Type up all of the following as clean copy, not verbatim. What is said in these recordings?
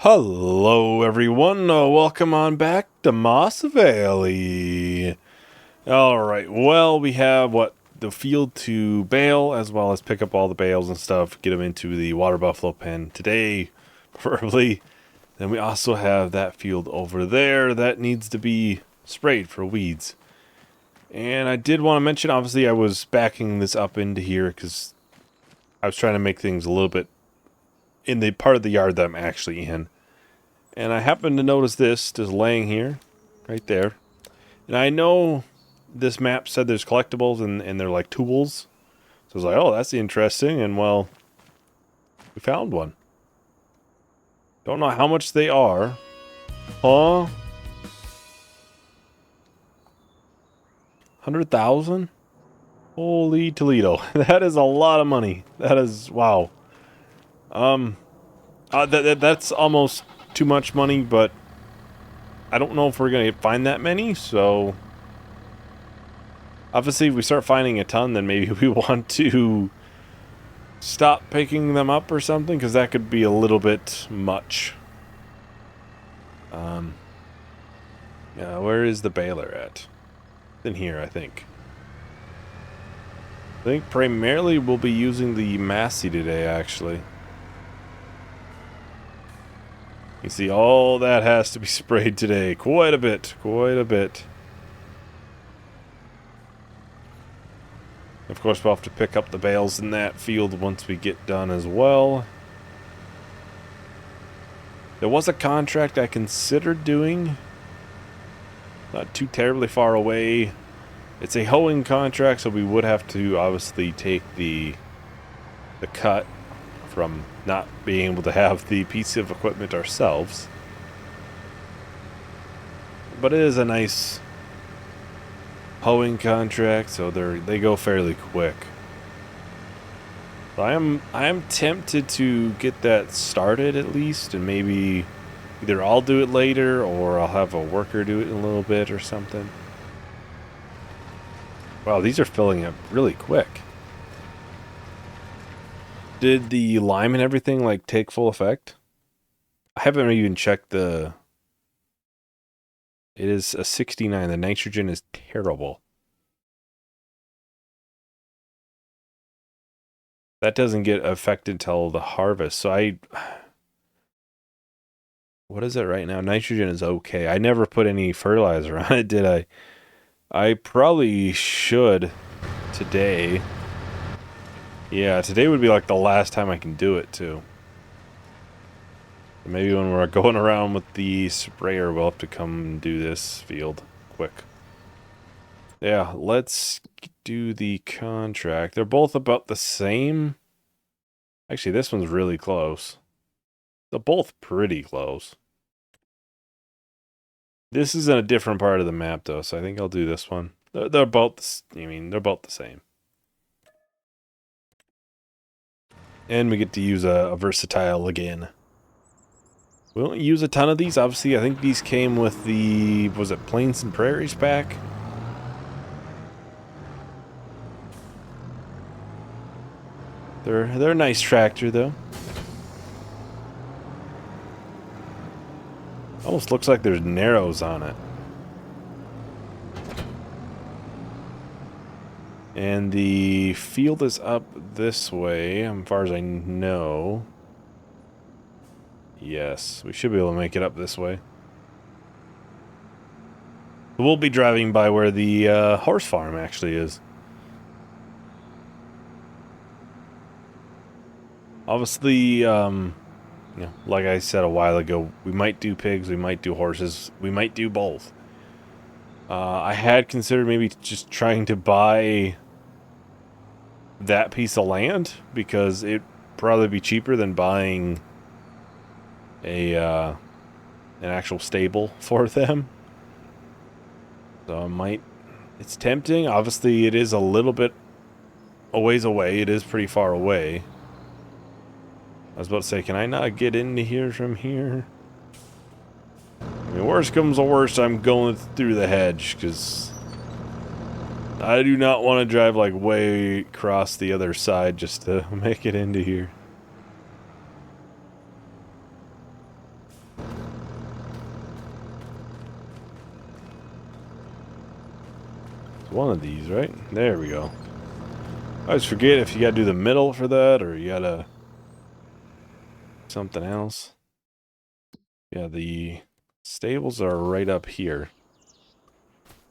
Hello, everyone. Welcome on back to Moss Valley. All right. Well, we have the field to bale, as well as pick up all the bales and stuff, get them into the water buffalo pen today, preferably. Then we also have that field over there that needs to be sprayed for weeds. And I did want to mention, obviously, I was backing this up into here because I was trying to make things a little bit in the part of the yard that I'm actually in. And I happened to notice this just laying here, right there. And I know this map said there's collectibles and they're like tools. So I was like, oh, that's interesting. And well, we found one. Don't know how much they are. Huh? 100,000? Holy Toledo. That is a lot of money. That is, wow. That's almost too much money, but I don't know if we're going to find that many, so obviously if we start finding a ton, then maybe we want to stop picking them up or something, because that could be a little bit much. Yeah, where is the baler at? It's in here, I think. I think primarily we'll be using the Massey today, actually. You see, all that has to be sprayed today. Quite a bit. Quite a bit. Of course, we'll have to pick up the bales in that field once we get done as well. There was a contract I considered doing. Not too terribly far away. It's a hoeing contract, so we would have to obviously take the cut from not being able to have the piece of equipment ourselves. But it is a nice hoeing contract, so they go fairly quick. So I am tempted to get that started at least, and maybe either I'll do it later or I'll have a worker do it in a little bit or something. Wow, these are filling up really quick. Did the lime and everything like take full effect? I haven't even checked the... It is a 69. The nitrogen is terrible. That doesn't get affected till the harvest. So what is it right now? Nitrogen is okay. I never put any fertilizer on it, did I? I probably should today. Yeah, today would be like the last time I can do it, too. Maybe when we're going around with the sprayer, we'll have to come and do this field quick. Yeah, let's do the contract. They're both about the same. Actually, this one's really close. They're both pretty close. This is in a different part of the map, though, so I think I'll do this one. They're both, they're both the same. And we get to use a versatile again. We don't use a ton of these. Obviously, I think these came with the, was it Plains and Prairies pack? They're a nice tractor, though. Almost looks like there's narrows on it. And the field is up this way, as far as I know. Yes, we should be able to make it up this way. We'll be driving by where the horse farm actually is. Obviously, you know, like I said a while ago, we might do pigs, we might do horses, we might do both. I had considered maybe just trying to buy that piece of land, because it'd probably be cheaper than buying an actual stable for them. So I might... It's tempting. Obviously, it is a little bit a ways away. It is pretty far away. I was about to say, can I not get into here from here? I mean, worst comes to worst, I'm going through the hedge, because I do not want to drive like way across the other side just to make it into here. One of these, right? There we go. I always forget if you gotta do the middle for that, or you gotta... something else. Yeah, the stables are right up here.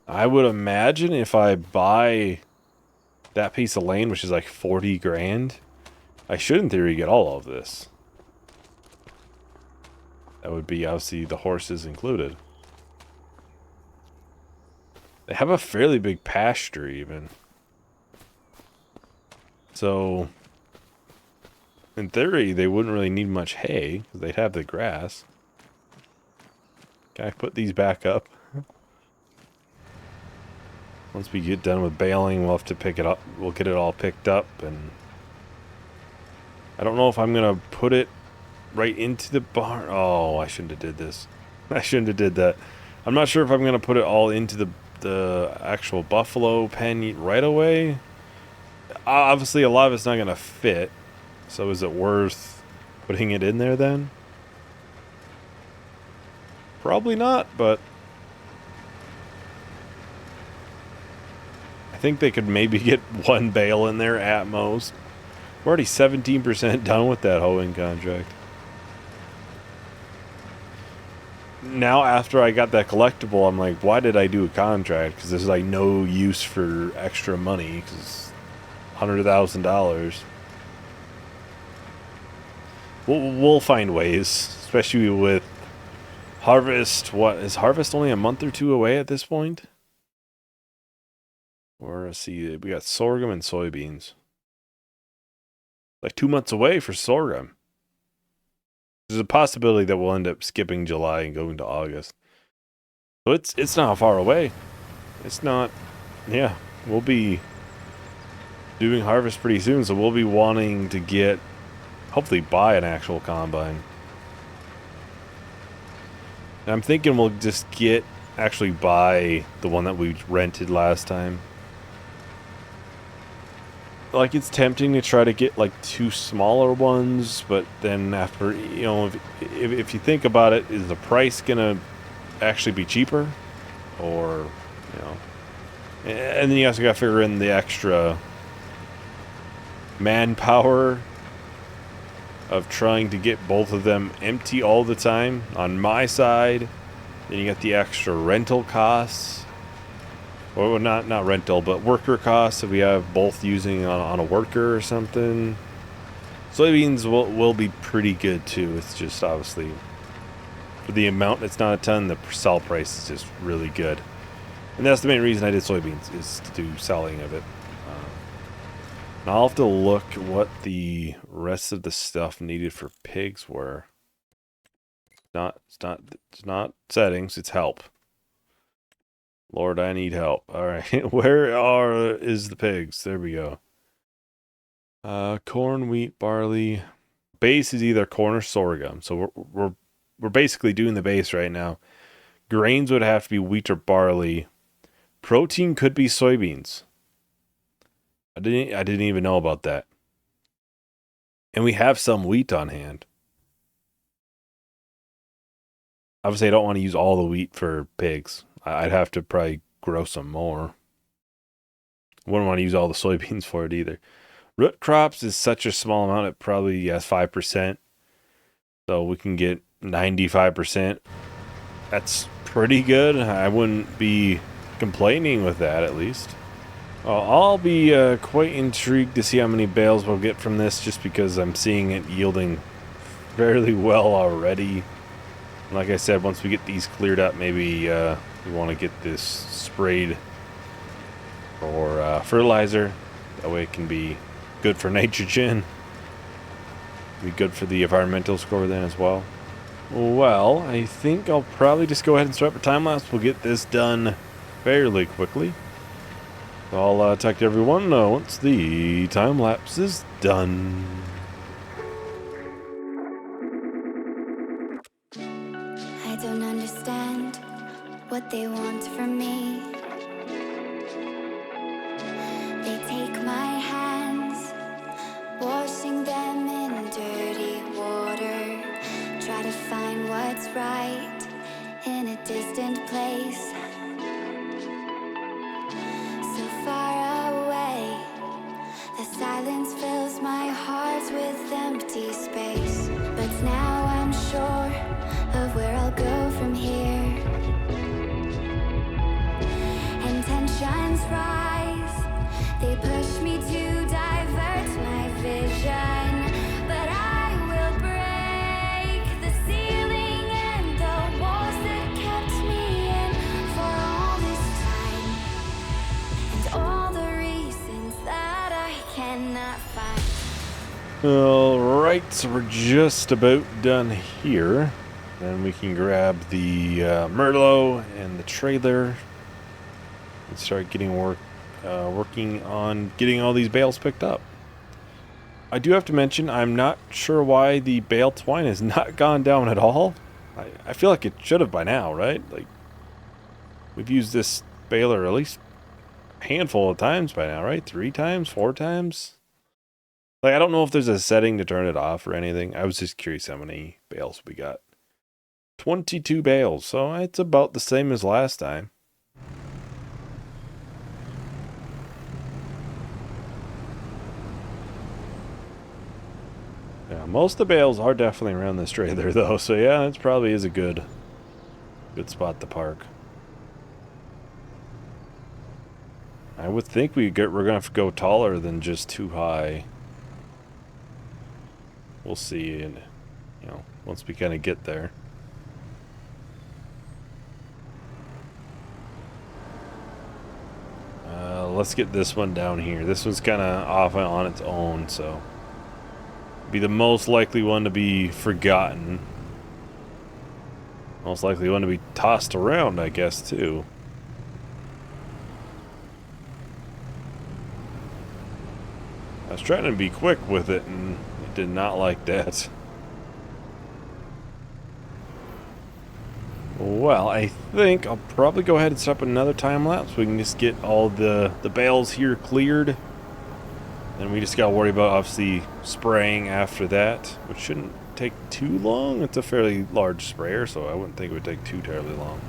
I would imagine if I buy that piece of land, which is like 40 grand, I should in theory get all of this. That would be obviously the horses included. They have a fairly big pasture even. So, in theory, they wouldn't really need much hay, because they'd have the grass. Can I put these back up? Once we get done with baling, we'll have to pick it up. We'll get it all picked up, and... I don't know if I'm gonna put it right into the barn. Oh, I shouldn't have did this. I shouldn't have did that. I'm not sure if I'm gonna put it all into the actual buffalo pen right away. Obviously, a lot of it's not gonna fit. So is it worth putting it in there then? Probably not, but... I think they could maybe get one bale in there at most. We're already 17% done with that hoeing contract. Now, after I got that collectible, I'm like, why did I do a contract? Because there's like no use for extra money. Because $100,000. We'll find ways, especially with harvest. What is harvest only a month or two away at this point? Or let's see, we got sorghum and soybeans. Like 2 months away for sorghum. There's a possibility that we'll end up skipping July and going to August. So it's not far away. It's not, yeah, we'll be doing harvest pretty soon, so we'll be wanting to get, hopefully buy an actual combine. And I'm thinking we'll just actually buy the one that we rented last time. Like, it's tempting to try to get like 2 smaller ones, but then after, you know, if you think about it, is the price gonna actually be cheaper? Or, you know, and then you also gotta figure in the extra manpower of trying to get both of them empty all the time on my side. Then you got the extra rental costs. Or not rental, but worker costs if we have both using on a worker or something. Soybeans will be pretty good too. It's just obviously for the amount, it's not a ton. The sell price is just really good, and that's the main reason I did soybeans, is to do selling of it. And I'll have to look what the rest of the stuff needed for pigs were. It's not settings. It's help. Lord, I need help. All right, where is the pigs? There we go. Corn, wheat, barley. Base is either corn or sorghum. So we're basically doing the base right now. Grains would have to be wheat or barley. Protein could be soybeans. I didn't even know about that. And we have some wheat on hand. Obviously, I don't want to use all the wheat for pigs. I'd have to probably grow some more. Wouldn't want to use all the soybeans for it either. Root crops is such a small amount, it probably has 5%. So we can get 95%. That's pretty good. I wouldn't be complaining with that, at least. I'll be quite intrigued to see how many bales we'll get from this, just because I'm seeing it yielding fairly well already. And like I said, once we get these cleared up, maybe we want to get this sprayed for fertilizer. That way it can be good for nitrogen. Be good for the environmental score then as well. Well, I think I'll probably just go ahead and start the time lapse. We'll get this done fairly quickly. So I'll talk to everyone once the time lapse is done. I don't understand what they want from me. They take my hands, washing them in dirty water. Try to find what's right in a distant place. silence fills my heart with empty space. But now I'm sure of where I'll go from here. And tensions rise, they push me to divert my vision. But I will break the ceiling and the walls that kept me in for all this time. And all the reasons that I cannot find. Alright, so we're just about done here. Then we can grab the Merlot and the trailer and start getting working on getting all these bales picked up. I do have to mention, I'm not sure why the bale twine has not gone down at all. I feel like it should have by now, right? Like, we've used this baler at least a handful of times by now, right? 3 times, 4 times? Like, I don't know if there's a setting to turn it off or anything. I was just curious how many bales we got. 22 bales, so it's about the same as last time. Yeah, most of the bales are definitely around this trailer though, so yeah, it probably is a good spot to park. I would think we're gonna have to go taller than just too high. We'll see, and once we kind of get there. Let's get this one down here. This one's kind of off on its own, so be the most likely one to be forgotten. Most likely one to be tossed around, I guess, too. I was trying to be quick with it, and it did not like that. Well, I think I'll probably go ahead and set up another time lapse. We can just get all the bales here cleared. Then we just gotta worry about, obviously, spraying after that, which shouldn't take too long. It's a fairly large sprayer, so I wouldn't think it would take too terribly long.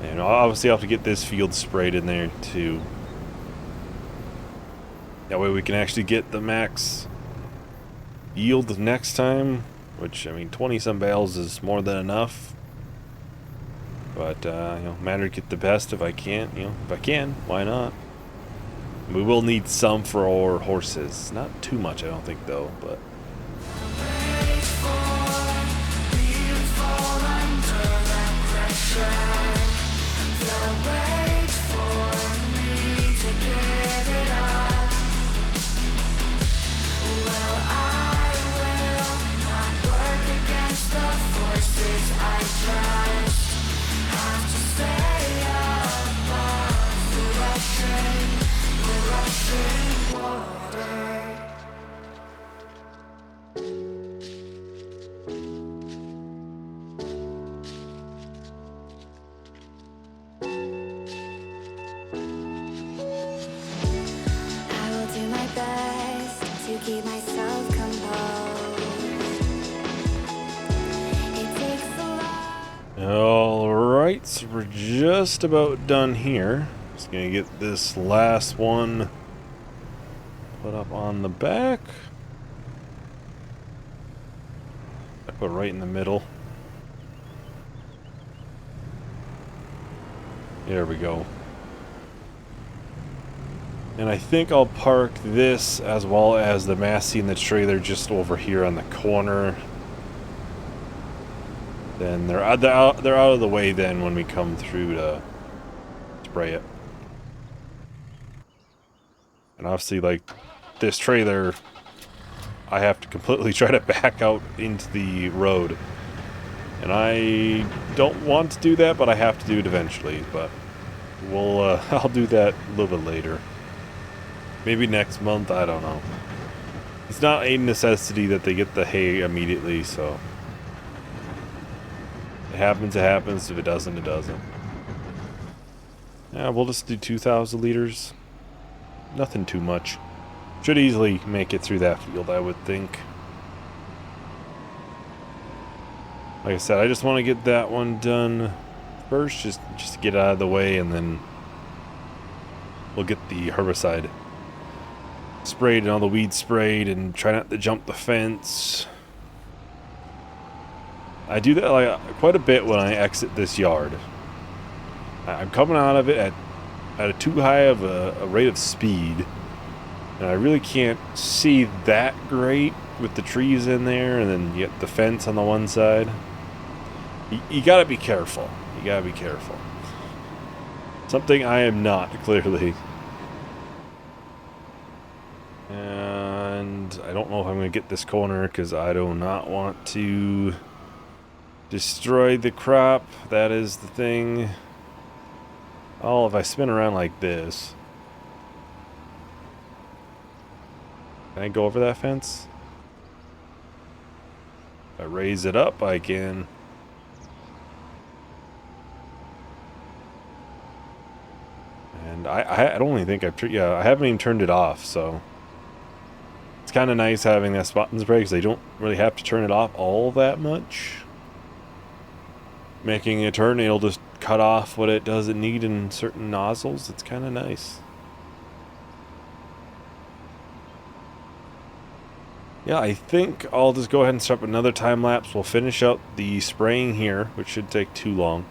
And obviously I'll have to get this field sprayed in there, too. That way we can actually get the max yield next time. Which, I mean, 20-some bales is more than enough. But, matter to get the best if I can. If I can, why not? We will need some for our horses. Not too much, I don't think, though, but... Keep myself composed. It takes a lot. Alright, so we're just about done here. Just gonna get this last one put up on the back. I put right in the middle. There we go. And I think I'll park this as well as the Massey and the trailer just over here on the corner. Then they're out of the way then when we come through to spray it. And obviously, like, this trailer, I have to completely try to back out into the road. And I don't want to do that, but I have to do it eventually. But I'll do that a little bit later. Maybe next month, I don't know. It's not a necessity that they get the hay immediately, so... If it happens, it happens. If it doesn't, it doesn't. Yeah, we'll just do 2,000 liters. Nothing too much. Should easily make it through that field, I would think. Like I said, I just want to get that one done first, just to get out of the way, and then we'll get the herbicide sprayed and all the weeds sprayed, and try not to jump the fence. I do that like quite a bit when I exit this yard. I'm coming out of it at a too high of a rate of speed, and I really can't see that great with the trees in there, and then you get the fence on the one side. You gotta be careful. You gotta be careful. Something I am not, clearly. And I don't know if I'm gonna get this corner because I do not want to destroy the crop. That is the thing. Oh, if I spin around like this. Can I go over that fence? If I raise it up, I can. And I don't even think I haven't even turned it off, so. It's kind of nice having that spot and spray because I don't really have to turn it off all that much. Making a turn, it'll just cut off what it doesn't need in certain nozzles. It's kind of nice. Yeah, I think I'll just go ahead and start up another time lapse. We'll finish up the spraying here, which should take too long.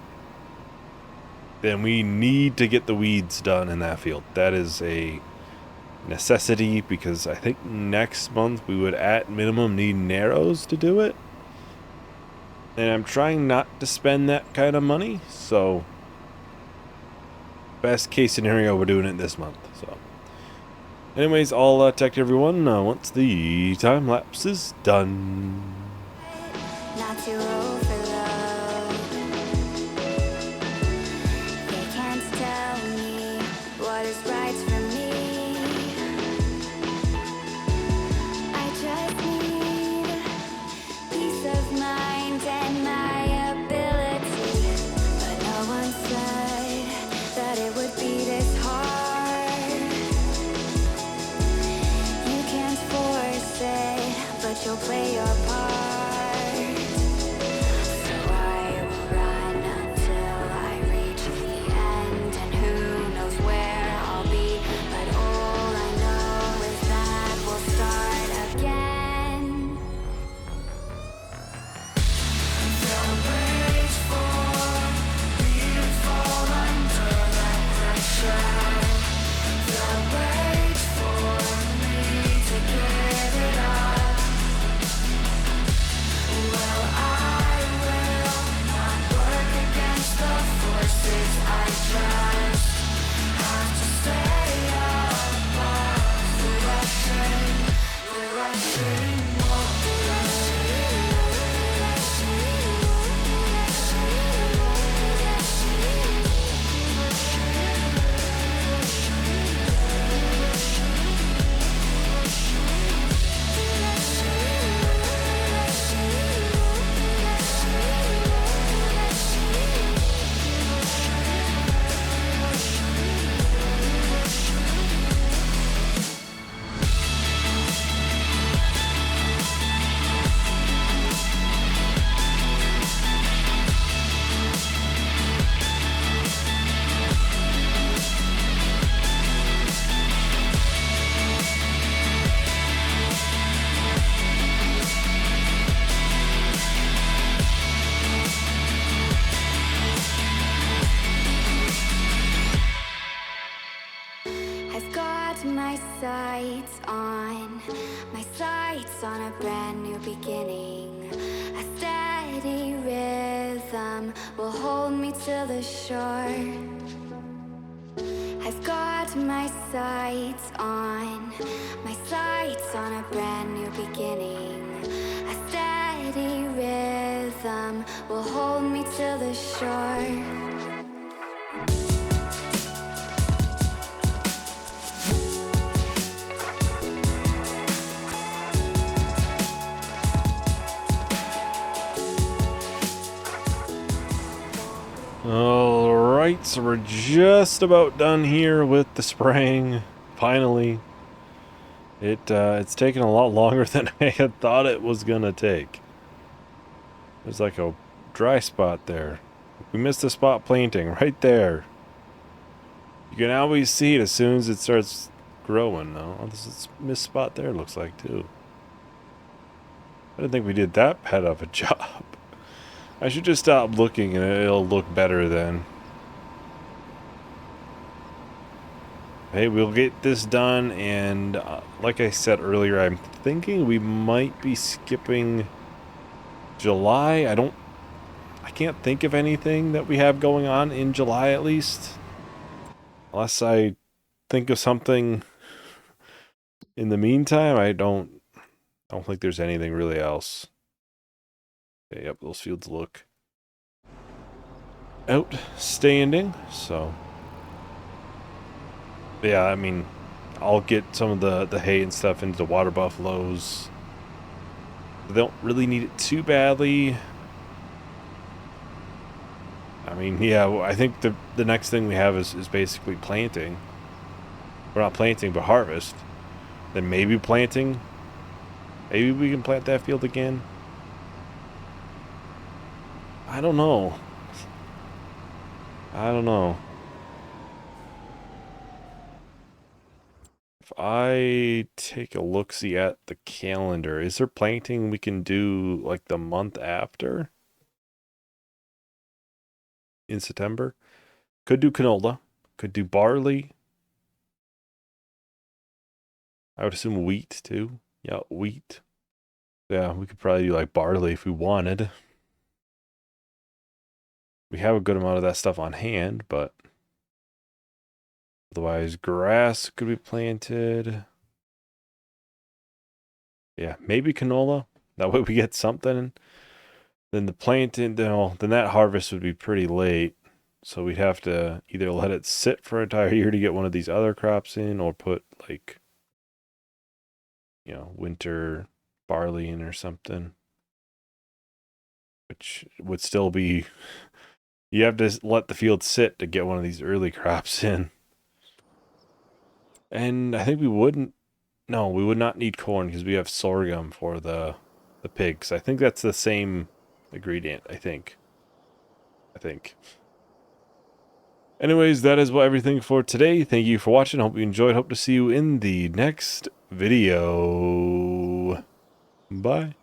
Then we need to get the weeds done in that field. That is a necessity because I think next month we would at minimum need narrows to do it. And I'm trying not to spend that kind of money, so best case scenario, we're doing it this month. So, anyways, I'll text everyone once the time lapse is done. Not to overload. They can't tell me what is right for me. I just need peace of mind and my ability. But no one said that it would be this hard. You can't force it, but you'll play your part. So I will run until I reach the end, and who knows where I'll be. But all I know is that we'll start again. They'll wait for me to fall under that pressure. They'll wait for me to give it up. Well, I will not work against the forces I trust. Have to stay above the rushing I've got my sights on a brand new beginning. A steady rhythm will hold me to the shore. I've got my sights on a brand new beginning. A steady rhythm will hold me to the shore. Alright, so we're just about done here with the spraying. Finally. It's taken a lot longer than I had thought it was gonna take. There's like a dry spot there. We missed the spot planting right there. You can always see it as soon as it starts growing though. Oh, this is missed spot there, looks like, too. I didn't think we did that bad of a job. I should just stop looking and it'll look better then. Hey, we'll get this done, and like I said earlier, I'm thinking we might be skipping July. I can't think of anything that we have going on in July, at least. Unless I think of something in the meantime, I don't think there's anything really else. Okay, yep, those fields look outstanding, so... Yeah, I mean, I'll get some of the hay and stuff into the water buffaloes. They don't really need it too badly. I mean, yeah, I think the next thing we have is basically planting. We're not planting, but harvest. Then maybe planting. Maybe we can plant that field again. I don't know. I don't know. If I take a look-see at the calendar, is there planting we can do like the month after? In September? Could do canola. Could do barley. I would assume wheat too. Yeah, wheat. Yeah, we could probably do like barley if we wanted. We have a good amount of that stuff on hand, but otherwise grass could be planted. Yeah, maybe canola. That way we get something. Then the planting, then that harvest would be pretty late. So we'd have to either let it sit for an entire year to get one of these other crops in, or put like, winter barley in or something. Which would still be, you have to let the field sit to get one of these early crops in. And I think we would not need corn because we have sorghum for the pigs. I think that's the same ingredient, I think. Anyways, that is everything for today. Thank you for watching. Hope you enjoyed. Hope to see you in the next video. Bye.